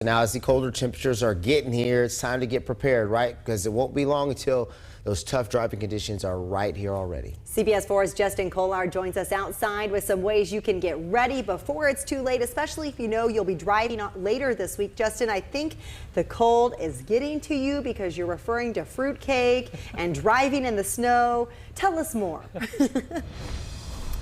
Now, as the colder temperatures are getting here, it's time to get prepared, right? Because it won't be long until those tough driving conditions are right here already. CBS 4's Justin Kollar joins us outside with some ways you can get ready before it's too late, especially if you know you'll be driving later this week. Justin, I think the cold is getting to you because you're referring to fruitcake and driving in the snow. Tell us more.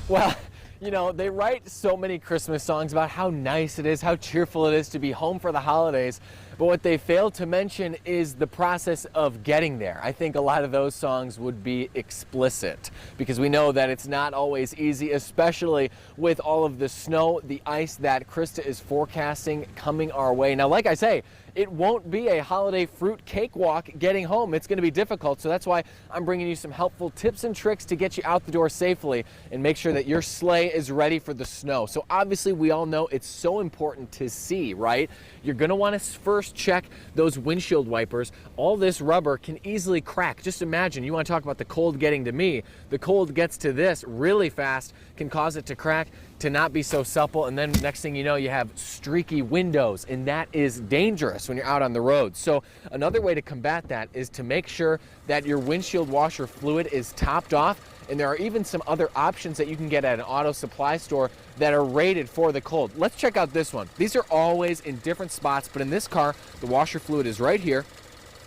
Well, you know, they write so many Christmas songs about how nice it is, how cheerful it is to be home for the holidays. But what they fail to mention is the process of getting there. I think a lot of those songs would be explicit because we know that it's not always easy, especially with all of the snow, the ice that Krista is forecasting coming our way. Now, like I say, it won't be a holiday fruit cakewalk getting home. It's going to be difficult, so that's why I'm bringing you some helpful tips and tricks to get you out the door safely and make sure that your sleigh is ready for the snow. So obviously, we all know it's so important to see, right? You're going to want to first check those windshield wipers. All this rubber can easily crack. Just imagine, you want to talk about the cold getting to me. The cold gets to this really fast, can cause it to crack, to not be so supple, and then next thing you know, you have streaky windows, and that is dangerous when you're out on the road. So another way to combat that is to make sure that your windshield washer fluid is topped off, and there are even some other options that you can get at an auto supply store that are rated for the cold. Let's check out this one. These are always in different spots, but in this car, the washer fluid is right here.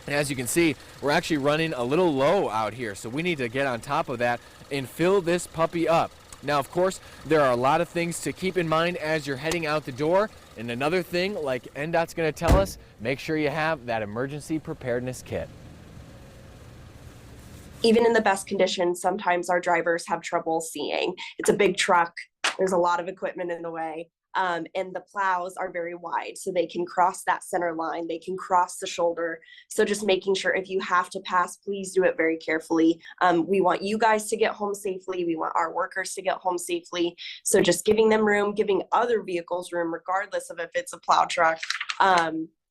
And as you can see, we're actually running a little low out here, so we need to get on top of that and fill this puppy up. Now, of course, there are a lot of things to keep in mind as you're heading out the door. And another thing, like NDOT's going to tell us, make sure you have that emergency preparedness kit. Even in the best conditions, sometimes our drivers have trouble seeing. It's a big truck. There's a lot of equipment in the way. And the plows are very wide, so they can cross that center line. They can cross the shoulder. So just making sure if you have to pass, please do it very carefully. We want you guys to get home safely. We want our workers to get home safely. So just giving them room, giving other vehicles room, regardless of if it's a plow truck,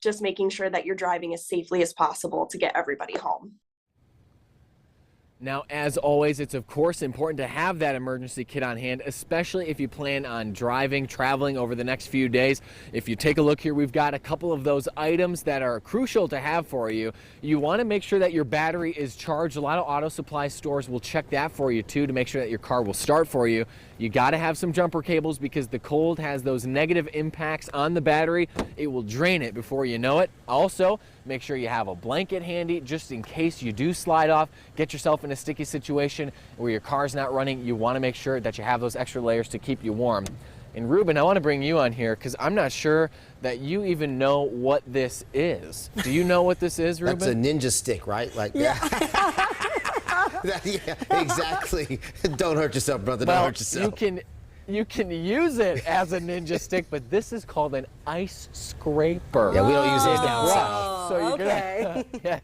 just making sure that you're driving as safely as possible to get everybody home. Now, as always, it's of course important to have that emergency kit on hand, especially if you plan on traveling over the next few days. If you take a look here, we've got a couple of those items that are crucial to have for you. You want to make sure that your battery is charged. A lot of auto supply stores will check that for you too to make sure that your car will start for you. You got to have some jumper cables because the cold has those negative impacts on the battery. It will drain it before you know it. Also, make sure you have a blanket handy just in case you do slide off, get yourself in a sticky situation where your car's not running. You want to make sure that you have those extra layers to keep you warm. And Ruben, I want to bring you on here because I'm not sure that you even know what this is. Do you know what this is, Ruben? That's a ninja stick, right? Like that. Yeah, exactly. Don't hurt yourself, brother. Don't hurt yourself. You can use it as a ninja stick, but this is called an ice scraper. Yeah, we don't use those down south. So you're okay. yeah,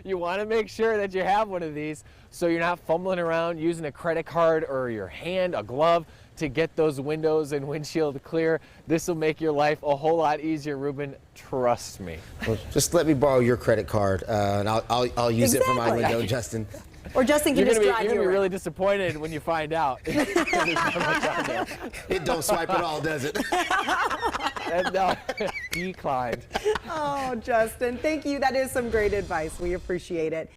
you want to make sure that you have one of these so you're not fumbling around using a credit card or your hand, a glove, to get those windows and windshield clear. This will make your life a whole lot easier, Ruben. Trust me. Well, just let me borrow your credit card, and I'll use it for my window, Justin. Or Justin can just drive you around. You're going to be really disappointed when you find out. It don't swipe at all, does it? No, declined. Oh, Justin, thank you. That is some great advice. We appreciate it.